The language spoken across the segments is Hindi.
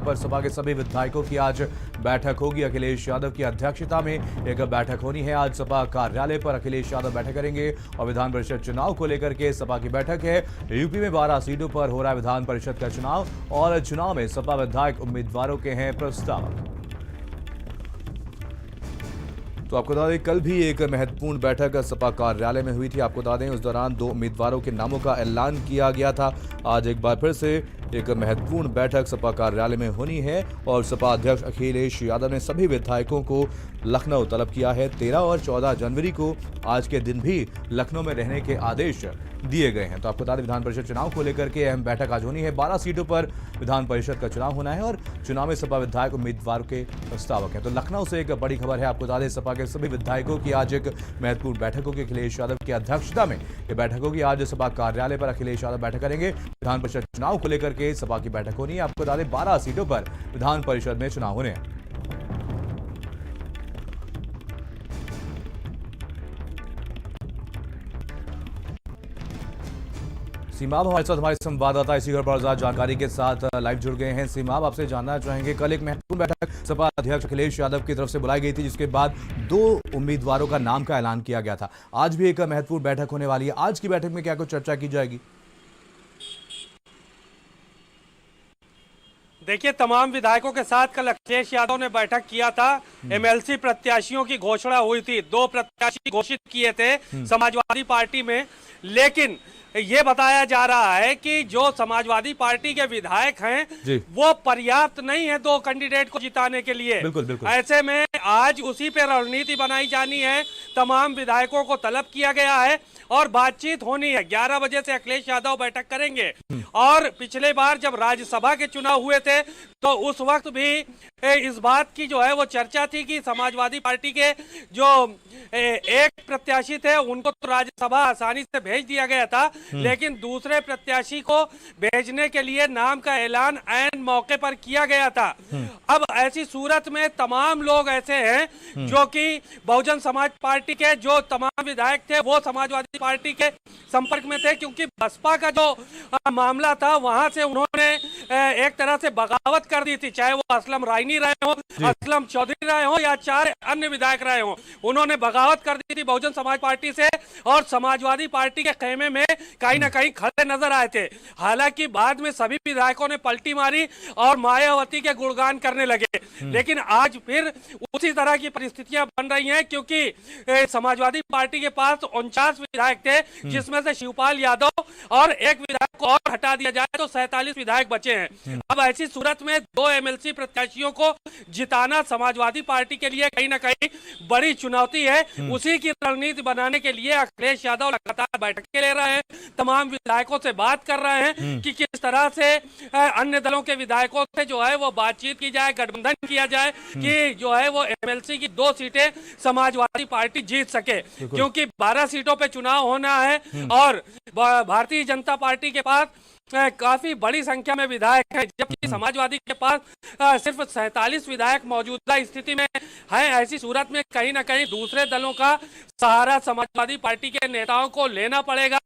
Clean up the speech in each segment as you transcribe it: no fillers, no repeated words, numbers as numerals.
पर सपा के सभी विधायकों की आज बैठक होगी। अखिलेश यादव की अध्यक्षता में एक बैठक होनी है। आज सपा कार्यालय पर अखिलेश यादव बैठक करेंगे और विधान परिषद चुनाव को लेकर के सपा की बैठक है। यूपी में 12 सीटों पर हो रहा है विधान परिषद का चुनाव और चुनाव में सपा विधायक उम्मीदवारों के हैं प्रस्ताव। तो आपको बता दें कल भी एक महत्वपूर्ण बैठक सपा कार्यालय में हुई थी। आपको बता दें उस दौरान 2 उम्मीदवारों के नामों का ऐलान किया गया था। आज एक बार फिर से एक महत्वपूर्ण बैठक सपा कार्यालय में होनी है और सपा अध्यक्ष अखिलेश यादव ने सभी विधायकों को लखनऊ तलब किया है। 13 और 14 जनवरी को आज के दिन भी लखनऊ में रहने के आदेश दिए गए हैं। तो आपको बता दें विधान परिषद चुनाव को लेकर के अहम बैठक आज होनी है। 12 सीटों पर विधान परिषद का चुनाव होना है और चुनाव में सपा विधायक उम्मीदवारों के प्रस्तावक हैं। तो लखनऊ से एक बड़ी खबर है। आपको बता दें सपा के सभी विधायकों की आज एक महत्वपूर्ण बैठक होगी। अखिलेश यादव की अध्यक्षता में यह बैठक होगी। आज सपा कार्यालय पर अखिलेश यादव बैठक करेंगे। विधान परिषद चुनाव को लेकर के सपा की बैठक होनी है। आपको बता दें 12 सीटों पर विधान परिषद में चुनाव होने हैं। सीमाब हमारे साथ हमारे संवाददाता इसी खबर पर जानकारी के साथ लाइव जुड़ गए हैं। सीमाब आपसे जानना चाहेंगे कल एक महत्वपूर्ण बैठक सपा अध्यक्ष अखिलेश यादव की तरफ से बुलाई गई थी जिसके बाद 2 उम्मीदवारों का नाम का ऐलान किया गया था। आज भी एक महत्वपूर्ण बैठक होने वाली है। आज की बैठक में क्या कुछ चर्चा की जाएगी? देखिए, तमाम विधायकों के साथ कल अखिलेश यादव ने बैठक किया था। एमएलसी प्रत्याशियों की घोषणा हुई थी। 2 प्रत्याशी घोषित किए थे समाजवादी पार्टी में, लेकिन ये बताया जा रहा है कि जो समाजवादी पार्टी के विधायक हैं वो पर्याप्त नहीं है 2 कैंडिडेट को जिताने के लिए। बिल्कुल। ऐसे में आज उसी पे रणनीति बनाई जानी है। तमाम विधायकों को तलब किया गया है और बातचीत होनी है। 11 बजे से अखिलेश यादव बैठक करेंगे। और पिछले बार जब राज्यसभा के चुनाव हुए थे तो उस वक्त भी इस बात की जो है वो चर्चा थी कि समाजवादी पार्टी के जो एक प्रत्याशी थे उनको तो राज्यसभा आसानी से भेज दिया गया था, लेकिन दूसरे प्रत्याशी को भेजने के लिए नाम का ऐलान ऐन मौके पर किया गया था। अब ऐसी सूरत में तमाम लोग ऐसे हैं जो कि बहुजन समाज पार्टी के जो तमाम विधायक थे वो समाजवादी पार्टी के संपर्क में थे, क्योंकि बसपा का जो मामला था वहां से उन्होंने एक तरह से बगावत कर दी थी। चाहे वो असलम रायनी रहे हो, असलम चौधरी रहे हो या 4 अन्य विधायक रहे हो, उन्होंने बगावत कर दी थी बहुजन समाज पार्टी से और समाजवादी पार्टी के खेमे में कहीं ना कहीं खड़े नजर आए थे। हालांकि बाद में सभी विधायकों ने पलटी मारी और मायावती के गुणगान करने लगे, लेकिन आज फिर उसी तरह की परिस्थितियां बन रही हैं, क्योंकि समाजवादी पार्टी के पास 49 विधायक थे, जिसमें से शिवपाल यादव और एक विधायक को और हटा दिया जाए तो 47 विधायक बचे हैं। अब ऐसी सूरत में 2 एमएलसी प्रत्याशियों को जिताना समाजवादी पार्टी के लिए कहीं ना कहीं बड़ी चुनौती है। उसी की रणनीति बनाने के लिए अखिलेश यादव लगातार बैठकें ले रहे हैं, तमाम विधायकों से बात कर रहे हैं कि किस तरह से अन्य दलों के विधायकों से जो है वो बातचीत की जाए, गठबंधन किया जाए कि जो है वो एमएलसी की 2 सीटें समाजवादी पार्टी जीत सके, क्योंकि 12 सीटों पे चुनाव होना है और भारतीय जनता पार्टी के पास काफी बड़ी संख्या में विधायक हैं, जबकि समाजवादी के पास सिर्फ 47 विधायक मौजूदा स्थिति में हैं। ऐसी सूरत में कहीं ना कहीं दूसरे दलों का सहारा समाजवादी पार्टी के नेताओं को लेना पड़ेगा,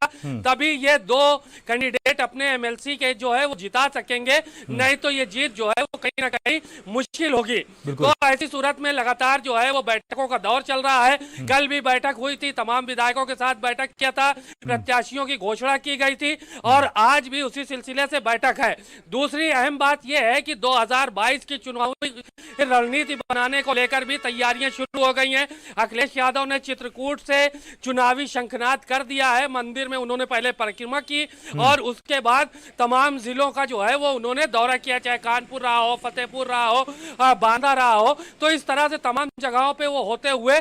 तभी ये 2 कैंडिडेट अपने एमएलसी के जो है वो जिता सकेंगे, नहीं तो ये जीत जो है वो कहीं ना कहीं मुश्किल होगी। तो ऐसी सूरत में लगातार जो है वो बैठकों का दौर चल रहा है। कल भी बैठक हुई थी, तमाम विधायकों के साथ बैठक किया था, प्रत्याशियों की घोषणा की गई थी और आज भी उसी सिलसिले से बैठक है। दूसरी अहम बात यह है कि 2022 की चुनावी रणनीति बनाने को लेकर भी तैयारियां शुरू हो गई हैं। अखिलेश यादव ने चित्रकूट से चुनावी शंखनाद कर दिया है। मंदिर में उन्होंने पहले परिक्रमा की और उसके बाद तमाम जिलों का जो है वो उन्होंने दौरा किया, चाहे कानपुर रहा हो, फतेहपुर रहा हो, बांदा रहा हो। तो इस तरह से तमाम जगहों पे वो होते हुए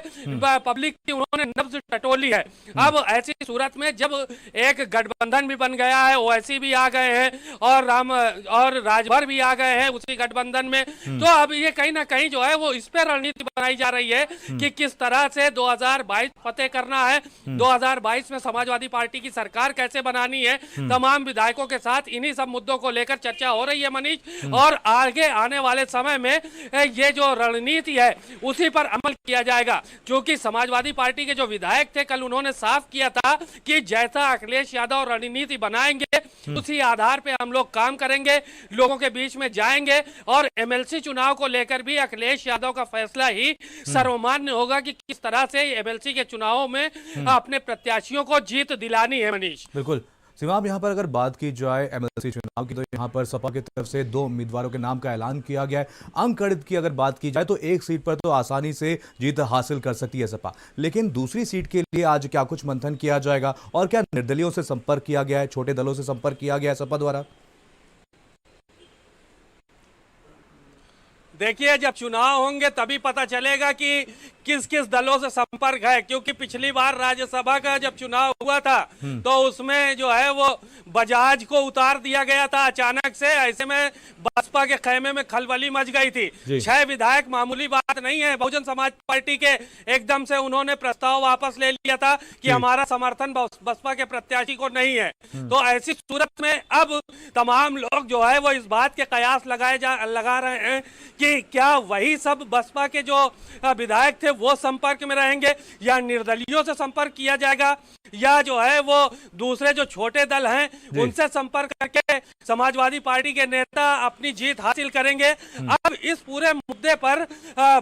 पब्लिक की उन्होंने नब्ज टटोली है। अब ऐसी सूरत में जब एक गठबंधन भी बन गया है, ओवैसी भी आ गए हैं और राजभर भी आ गए हैं उसी गठबंधन में, तो अब ये कहीं ना कहीं जो है वो इस पे रणनीति बनाई जा रही है कि किस तरह से 2022 फतेह करना है, 2022 में समाजवादी पार्टी की सरकार कैसे बनानी है। तमाम विधायकों के साथ इन्हीं सब मुद्दों को लेकर चर्चा हो रही है मनीष, और आगे आने वाले समय में ये जो रणनीति है उसी पर अमल किया जाएगा, क्योंकि समाजवादी पार्टी के जो विधायक थे कल उन्होंने साफ किया था कि जैसा अखिलेश यादव रणनीति बनाएंगे उस उसी आधार पे हम लोग काम करेंगे, लोगों के बीच में जाएंगे और एमएलसी चुनाव को लेकर भी अखिलेश यादव का फैसला ही सर्वमान्य होगा कि किस तरह से एमएलसी के चुनावों में अपने प्रत्याशियों को जीत दिलानी है। मनीष, बिल्कुल सिमाम, यहाँ पर अगर बात की जाए एमएलसी चुनाव की तो यहाँ पर सपा की तरफ से 2 उम्मीदवारों के नाम का ऐलान किया गया है। अंक गणित की अगर बात की जाए तो एक सीट पर तो आसानी से जीत हासिल कर सकती है सपा, लेकिन दूसरी सीट के लिए आज क्या कुछ मंथन किया जाएगा और क्या निर्दलीयों से संपर्क किया गया है, छोटे दलों से संपर्क किया गया है सपा द्वारा? देखिए, जब चुनाव होंगे तभी पता चलेगा कि किस किस दलों से संपर्क है, क्योंकि पिछली बार राज्यसभा का जब चुनाव हुआ था तो उसमें जो है वो बजाज को उतार दिया गया था अचानक से। ऐसे में बसपा के खेमे में खलबली मच गई थी। 6 विधायक मामूली बात नहीं है। बहुजन समाज पार्टी के एकदम से उन्होंने प्रस्ताव वापस ले लिया था कि हमारा समर्थन बसपा के प्रत्याशी को नहीं है। तो ऐसी सूरत में अब तमाम लोग जो है वो इस बात के कयास लगा रहे हैं कि क्या वही सब बसपा के जो विधायक थे वो संपर्क में रहेंगे या निर्दलीयों से संपर्क किया जाएगा, या जो है वो दूसरे जो छोटे दल हैं उनसे संपर्क करके समाजवादी पार्टी के नेता अपनी जीत हासिल करेंगे। अब इस पूरे मुद्दे पर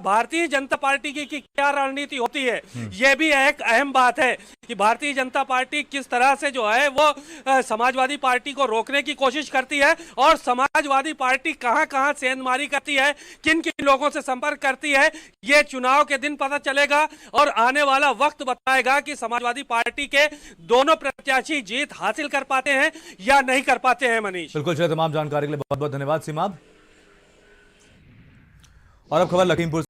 भारतीय जनता पार्टी की क्या रणनीति होती है, ये भी एक अहम बात है कि भारतीय जनता पार्टी किस तरह से जो है वो समाजवादी पार्टी को रोकने की कोशिश करती है और समाजवादी पार्टी कहां कहां सेंधमारी करती है, किन किन लोगों से संपर्क करती है, ये चुनाव के दिन पता चलेगा और आने वाला वक्त बताएगा कि समाजवादी पार्टी के दोनों प्रत्याशी जीत हासिल कर पाते हैं या नहीं कर पाते हैं। मनीष, बिल्कुल, चलिए, तमाम जानकारी के लिए बहुत बहुत धन्यवाद सीमाब। और अब खबर लखीमपुर